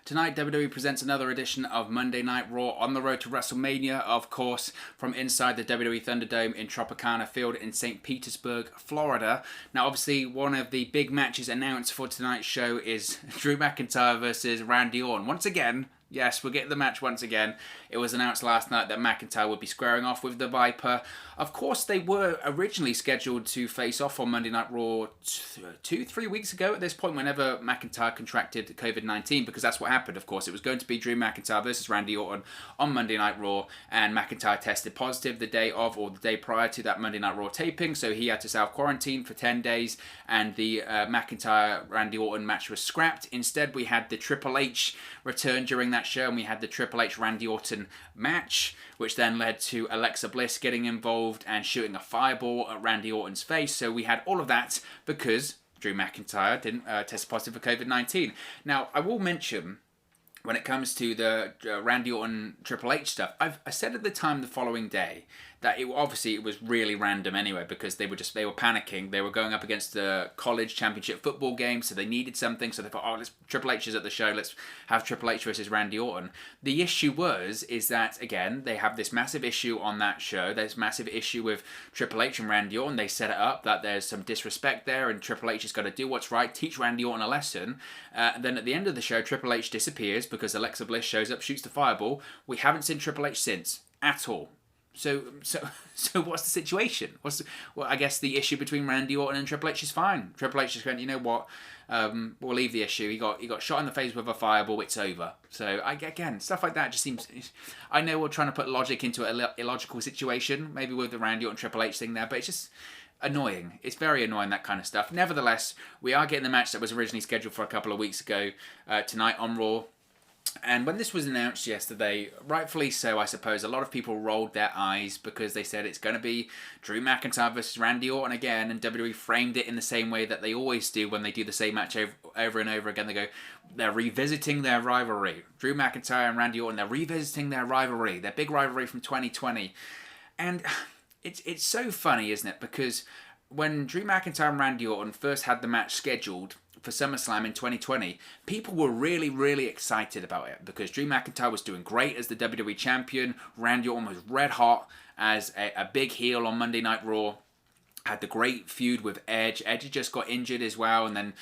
Tonight, WWE presents another edition of Monday Night Raw on the road to WrestleMania, of course, from inside the WWE ThunderDome in Tropicana Field in St. Petersburg, Florida. Now, obviously, one of the big matches announced for tonight's show is Drew McIntyre versus Randy Orton. Once again, yes, we're getting the match once again. It was announced last night that McIntyre would be squaring off with the Viper. Of course, they were originally scheduled to face off on Monday Night Raw 2-3 weeks ago at this point, whenever McIntyre contracted COVID-19, because that's what happened, of course. It was going to be Drew McIntyre versus Randy Orton on Monday Night Raw, and McIntyre tested positive the day of, or the day prior to that Monday Night Raw taping, so he had to self-quarantine for 10 days, and the McIntyre-Randy Orton match was scrapped. Instead, we had the Triple H return during that show, and we had the Triple H-Randy Orton match, which then led to Alexa Bliss getting involved and shooting a fireball at Randy Orton's face. So we had all of that because Drew McIntyre didn't test positive for COVID-19. Now, I will mention, when it comes to the Randy Orton Triple H stuff, I said at the time the following day that it was really random anyway, because they were panicking. They were going up against the college championship football game, so they needed something. So they thought, oh, Triple H is at the show. Let's have Triple H versus Randy Orton. The issue is that, again, they have this massive issue on that show. There's massive issue with Triple H and Randy Orton. They set it up that there's some disrespect there, and Triple H has got to do what's right, teach Randy Orton a lesson. Then at the end of the show, Triple H disappears because Alexa Bliss shows up, shoots the fireball. We haven't seen Triple H since at all. So what's the situation? Well, I guess the issue between Randy Orton and Triple H is fine. Triple H just went, you know what? We'll leave the issue. He got shot in the face with a fireball. It's over. So again, stuff like that just seems. I know we're trying to put logic into an illogical situation, maybe with the Randy Orton Triple H thing there, but it's just annoying. It's very annoying, that kind of stuff. Nevertheless, we are getting the match that was originally scheduled for a couple of weeks ago tonight on Raw. And when this was announced yesterday, rightfully so, I suppose, a lot of people rolled their eyes because they said it's going to be Drew McIntyre versus Randy Orton again, and WWE framed it in the same way that they always do when they do the same match over and over again. They go, they're revisiting their rivalry. Drew McIntyre and Randy Orton, they're revisiting their rivalry, their big rivalry from 2020. And it's so funny, isn't it? Because when Drew McIntyre and Randy Orton first had the match scheduled for SummerSlam in 2020, people were really, really excited about it because Drew McIntyre was doing great as the WWE Champion. Randy Orton was red hot as a big heel on Monday Night Raw. Had the great feud with Edge. Edge just got injured as well, and then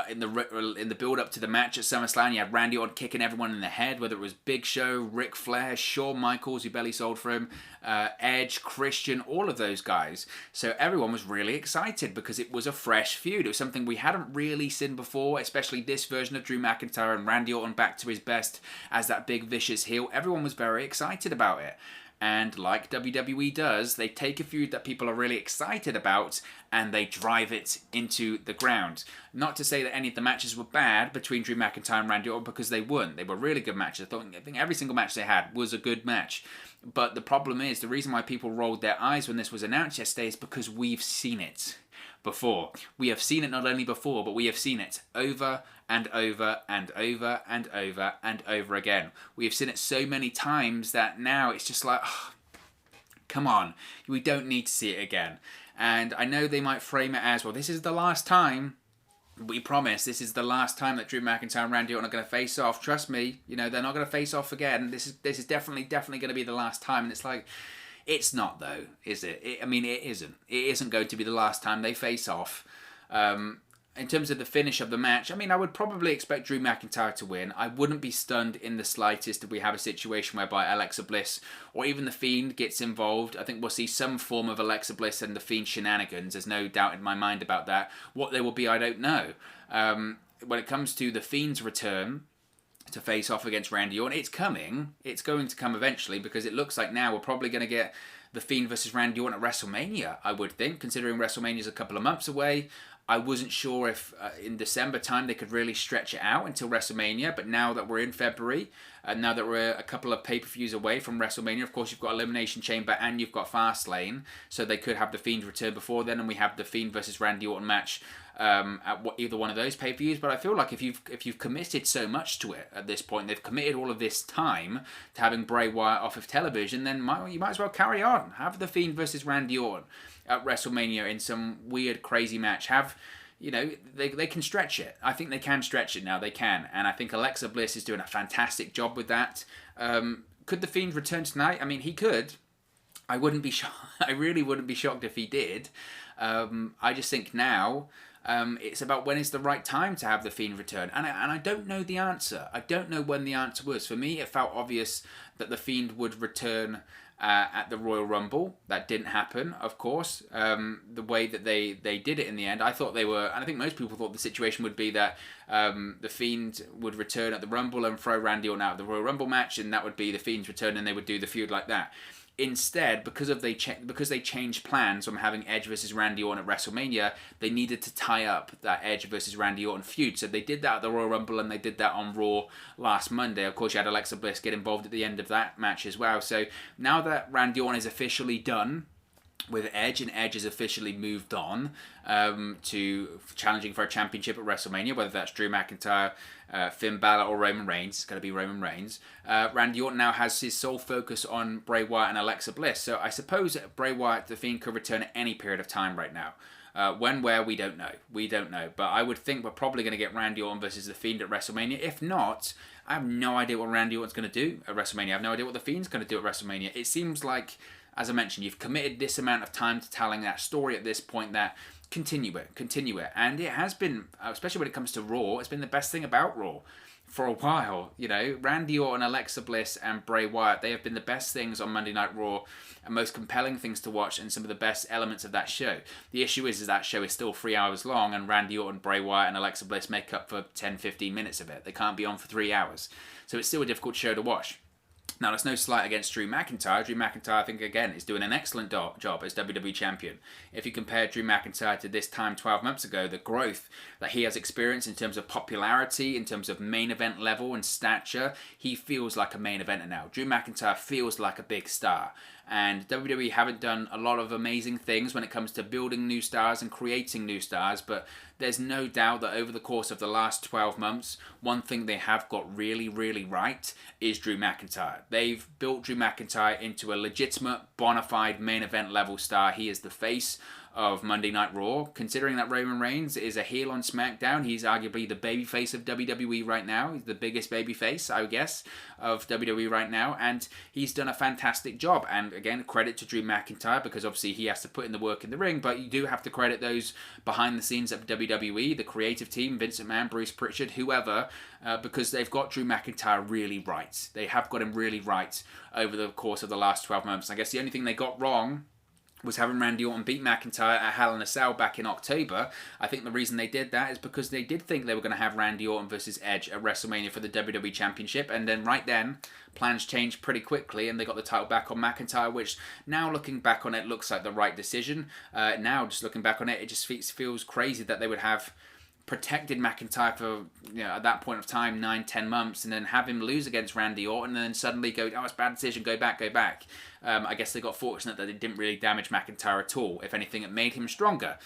in the build-up to the match at SummerSlam, you had Randy Orton kicking everyone in the head, whether it was Big Show, Ric Flair, Shawn Michaels, who barely sold for him, Edge, Christian, all of those guys. So everyone was really excited because it was a fresh feud. It was something we hadn't really seen before, especially this version of Drew McIntyre and Randy Orton back to his best as that big vicious heel. Everyone was very excited about it. And like WWE does, they take a feud that people are really excited about and they drive it into the ground. Not to say that any of the matches were bad between Drew McIntyre and Randy Orton, because they weren't. They were really good matches. I think every single match they had was a good match. But the problem is, the reason why people rolled their eyes when this was announced yesterday is because we've seen it before. We have seen it not only before, but we have seen it over and over and over and over and over again. We have seen it so many times that now it's just like, oh, come on, we don't need to see it again. And I know they might frame it as, well, this is the last time. We promise this is the last time that Drew McIntyre and Randy Orton are going to face off. Trust me, they're not going to face off again. This is definitely going to be the last time. And it's like, it's not though, is it? It isn't. It isn't going to be the last time they face off. In terms of the finish of the match, I would probably expect Drew McIntyre to win. I wouldn't be stunned in the slightest if we have a situation whereby Alexa Bliss or even the Fiend gets involved. I think we'll see some form of Alexa Bliss and the Fiend shenanigans. There's no doubt in my mind about that. What they will be, I don't know. When it comes to the Fiend's return to face off against Randy Orton, it's coming. It's going to come eventually, because it looks like now we're probably going to get the Fiend versus Randy Orton at WrestleMania, I would think, considering WrestleMania is a couple of months away. I wasn't sure if in December time they could really stretch it out until WrestleMania, but now that we're in February, and now that we're a couple of pay-per-views away from WrestleMania, of course you've got Elimination Chamber and you've got Fastlane, so they could have the Fiend return before then, and we have the Fiend versus Randy Orton match at either one of those pay-per-views. But I feel like if you've committed so much to it at this point, they've committed all of this time to having Bray Wyatt off of television, then you might as well carry on. Have the Fiend versus Randy Orton at WrestleMania in some weird, crazy match. Have they can stretch it. I think they can stretch it now. They can. And I think Alexa Bliss is doing a fantastic job with that. Could The Fiend return tonight? I mean, he could. I wouldn't be shocked. I really wouldn't be shocked if he did. I just think now it's about when is the right time to have The Fiend return. And I don't know the answer. I don't know when the answer was. For me, it felt obvious that The Fiend would return at the Royal Rumble. That didn't happen, of course. The way that they did it in the end, I thought they were, and I think most people thought the situation would be that The Fiend would return at the Rumble and throw Randy Orton out of the Royal Rumble match, and that would be The Fiend's return, and they would do the feud like that. Instead, because they changed plans from having Edge versus Randy Orton at WrestleMania, they needed to tie up that Edge versus Randy Orton feud. So they did that at the Royal Rumble, and they did that on Raw last Monday. Of course, you had Alexa Bliss get involved at the end of that match as well. So now that Randy Orton is officially done with Edge, and Edge has officially moved on to challenging for a championship at WrestleMania, whether that's Drew McIntyre, Finn Balor, or Roman Reigns. It's going to be Roman Reigns. Randy Orton now has his sole focus on Bray Wyatt and Alexa Bliss. So I suppose Bray Wyatt, The Fiend, could return at any period of time right now. When, where, we don't know. We don't know. But I would think we're probably going to get Randy Orton versus The Fiend at WrestleMania. If not, I have no idea what Randy Orton's going to do at WrestleMania. I have no idea what The Fiend's going to do at WrestleMania. It seems like, as I mentioned, you've committed this amount of time to telling that story at this point, that continue it. And it has been, especially when it comes to Raw, it's been the best thing about Raw for a while. Randy Orton, Alexa Bliss, and Bray Wyatt, they have been the best things on Monday Night Raw and most compelling things to watch, and some of the best elements of that show. The issue is that show is still 3 hours long, and Randy Orton, Bray Wyatt, and Alexa Bliss make up for 10-15 minutes of it. They can't be on for 3 hours. So it's still a difficult show to watch. Now, there's no slight against Drew McIntyre. Drew McIntyre, I think, again, is doing an excellent job as WWE Champion. If you compare Drew McIntyre to this time 12 months ago, the growth that he has experienced in terms of popularity, in terms of main event level and stature, he feels like a main eventer now. Drew McIntyre feels like a big star. And WWE haven't done a lot of amazing things when it comes to building new stars and creating new stars, but there's no doubt that over the course of the last 12 months, one thing they have got really, really right is Drew McIntyre. They've built Drew McIntyre into a legitimate, bona fide main event level star. He is the face of Monday Night Raw. Considering that Roman Reigns is a heel on SmackDown, he's arguably the babyface of WWE right now. He's the biggest babyface, I would guess, of WWE right now, and he's done a fantastic job. And again, credit to Drew McIntyre, because obviously he has to put in the work in the ring, but you do have to credit those behind the scenes at WWE, the creative team, Vince McMahon, Bruce Pritchard, whoever, because they've got Drew McIntyre really right. They have got him really right over the course of the last 12 months. I guess the only thing they got wrong was having Randy Orton beat McIntyre at Hell in a Cell back in October. I think the reason they did that is because they did think they were going to have Randy Orton versus Edge at WrestleMania for the WWE Championship, and then right then, plans changed pretty quickly and they got the title back on McIntyre, which now looking back on it looks like the right decision. Now, just looking back on it, it just feels crazy that they would have protected McIntyre for, at that point of time, 9-10 months, and then have him lose against Randy Orton, and then suddenly go, oh, it's a bad decision, go back. I guess they got fortunate that it didn't really damage McIntyre at all. If anything, it made him stronger.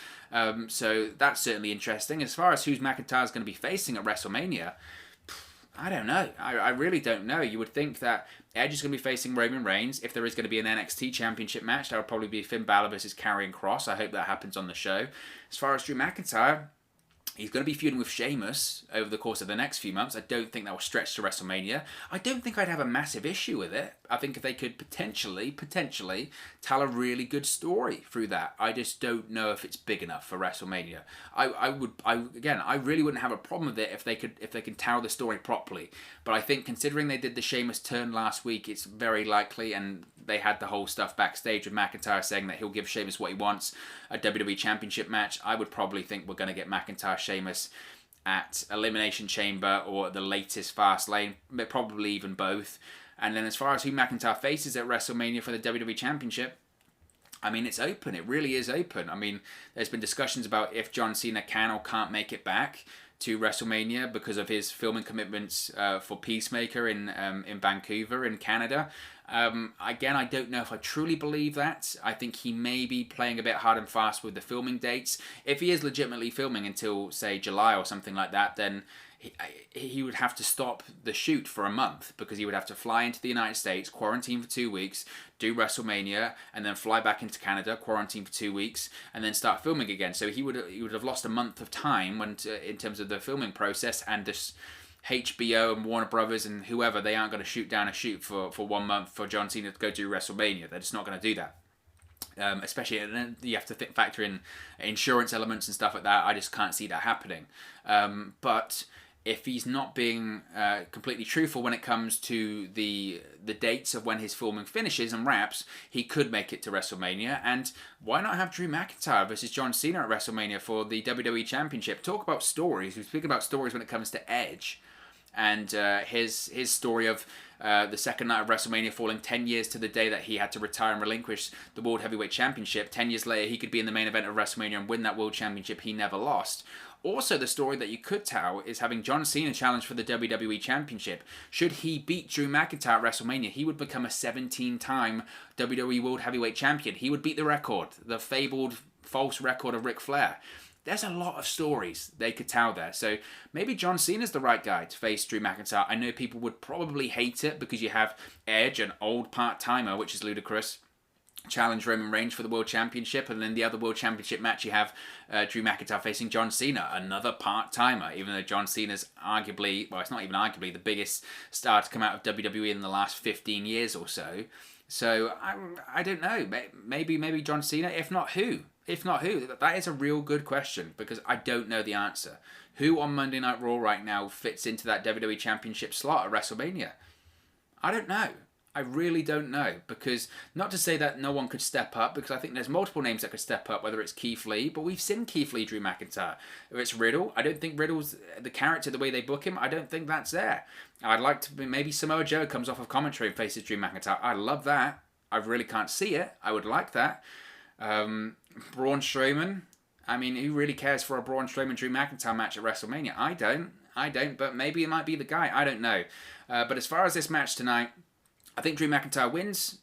So that's certainly interesting. As far as who's McIntyre's going to be facing at WrestleMania, I don't know. I really don't know. You would think that Edge is going to be facing Roman Reigns. If there is going to be an NXT Championship match, that would probably be Finn Balor versus Karrion Kross. I hope that happens on the show. As far as Drew McIntyre, he's going to be feuding with Sheamus over the course of the next few months. I don't think that will stretch to WrestleMania. I don't think I'd have a massive issue with it. I think if they could potentially tell a really good story through that. I just don't know if it's big enough for WrestleMania. I really wouldn't have a problem with it if they can tell the story properly. But I think considering they did the Sheamus turn last week, it's very likely, and they had the whole stuff backstage with McIntyre saying that he'll give Sheamus what he wants, a WWE Championship match. I would probably think we're going to get McIntyre Sheamus at Elimination Chamber or the latest Fastlane, but probably even both. And then as far as who McIntyre faces at WrestleMania for the WWE Championship, I mean, it's open. It really is open. I mean, there's been discussions about if John Cena can or can't make it back to WrestleMania because of his filming commitments for Peacemaker in Vancouver in Canada. Again, I don't know if I truly believe that. I think he may be playing a bit hard and fast with the filming dates. If he is legitimately filming until, say, July or something like that, then he would have to stop the shoot for a month, because he would have to fly into the United States, quarantine for 2 weeks, do WrestleMania, and then fly back into Canada, quarantine for 2 weeks, and then start filming again. So he would have lost a month of time in terms of the filming process, and this HBO and Warner Brothers and whoever, they aren't going to shoot down a shoot for 1 month for John Cena to go do WrestleMania. They're just not going to do that. Especially, and then you have to factor in insurance elements and stuff like that. I just can't see that happening. But if he's not being completely truthful when it comes to the dates of when his filming finishes and wraps, he could make it to WrestleMania. And why not have Drew McIntyre versus John Cena at WrestleMania for the WWE Championship? Talk about stories. We're speaking about stories when it comes to Edge. And his story of the second night of WrestleMania falling 10 years to the day that he had to retire and relinquish the World Heavyweight Championship. 10 years later, he could be in the main event of WrestleMania and win that World Championship he never lost. Also, the story that you could tell is having John Cena challenge for the WWE Championship. Should he beat Drew McIntyre at WrestleMania, he would become a 17-time WWE World Heavyweight Champion. He would beat the record, the fabled false record of Ric Flair. There's a lot of stories they could tell there. So maybe John Cena's the right guy to face Drew McIntyre. I know people would probably hate it because you have Edge, an old part-timer, which is ludicrous, challenge Roman Reigns for the World Championship, and then the other World Championship match you have Drew McIntyre facing John Cena, another part-timer, even though John Cena's arguably, well, it's not even arguably, the biggest star to come out of WWE in the last 15 years or so. So I don't know, maybe John Cena, if not who? If not who? That is a real good question, because I don't know the answer. Who on Monday Night Raw right now fits into that WWE Championship slot at WrestleMania? I don't know. I really don't know, because not to say that no one could step up, because I think there's multiple names that could step up, whether it's Keith Lee, but we've seen Keith Lee, Drew McIntyre. If it's Riddle, I don't think Riddle's the character, the way they book him, I don't think that's there. I'd like to be, maybe Samoa Joe comes off of commentary and faces Drew McIntyre. I love that. I really can't see it. I would like that. Braun Strowman, I mean, who really cares for a Braun Strowman Drew McIntyre match at WrestleMania? I don't, but maybe it might be the guy. I don't know. But as far as this match tonight, I think Drew McIntyre wins.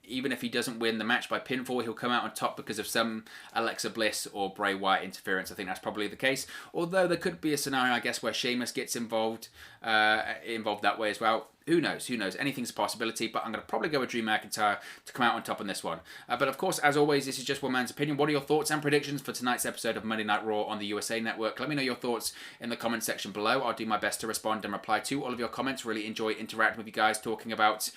Even if he doesn't win the match by pinfall, he'll come out on top because of some Alexa Bliss or Bray Wyatt interference. I think that's probably the case. Although there could be a scenario, I guess, where Sheamus gets involved that way as well. Who knows? Who knows? Anything's a possibility, but I'm going to probably go with Drew McIntyre to come out on top on this one. But of course, as always, this is just one man's opinion. What are your thoughts and predictions for tonight's episode of Monday Night Raw on the USA Network? Let me know your thoughts in the comment section below. I'll do my best to respond and reply to all of your comments. Really enjoy interacting with you guys, talking about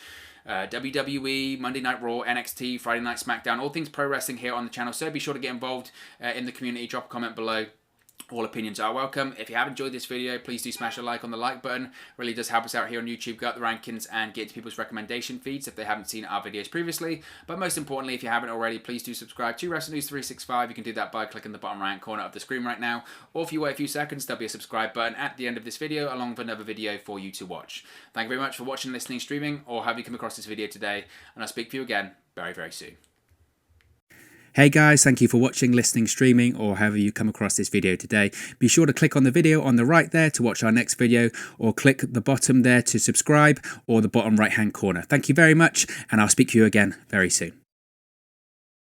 WWE, Monday Night Raw, NXT, Friday Night SmackDown, all things pro wrestling here on the channel. So be sure to get involved in the community. Drop a comment below. All opinions are welcome. If you have enjoyed this video, please do smash a like on the like button. It really does help us out here on YouTube, go up the rankings and get to people's recommendation feeds if they haven't seen our videos previously. But most importantly, if you haven't already, please do subscribe to Wrestling News 365. You can do that by clicking the bottom right corner of the screen right now. Or if you wait a few seconds, there'll be a subscribe button at the end of this video along with another video for you to watch. Thank you very much for watching, listening, streaming, or have you come across this video today. And I'll speak to you again very, very soon. Hey guys, thank you for watching, listening, streaming, or however you come across this video today. Be sure to click on the video on the right there to watch our next video, or click the bottom there to subscribe, or the bottom right hand corner. Thank you very much, and I'll speak to you again very soon.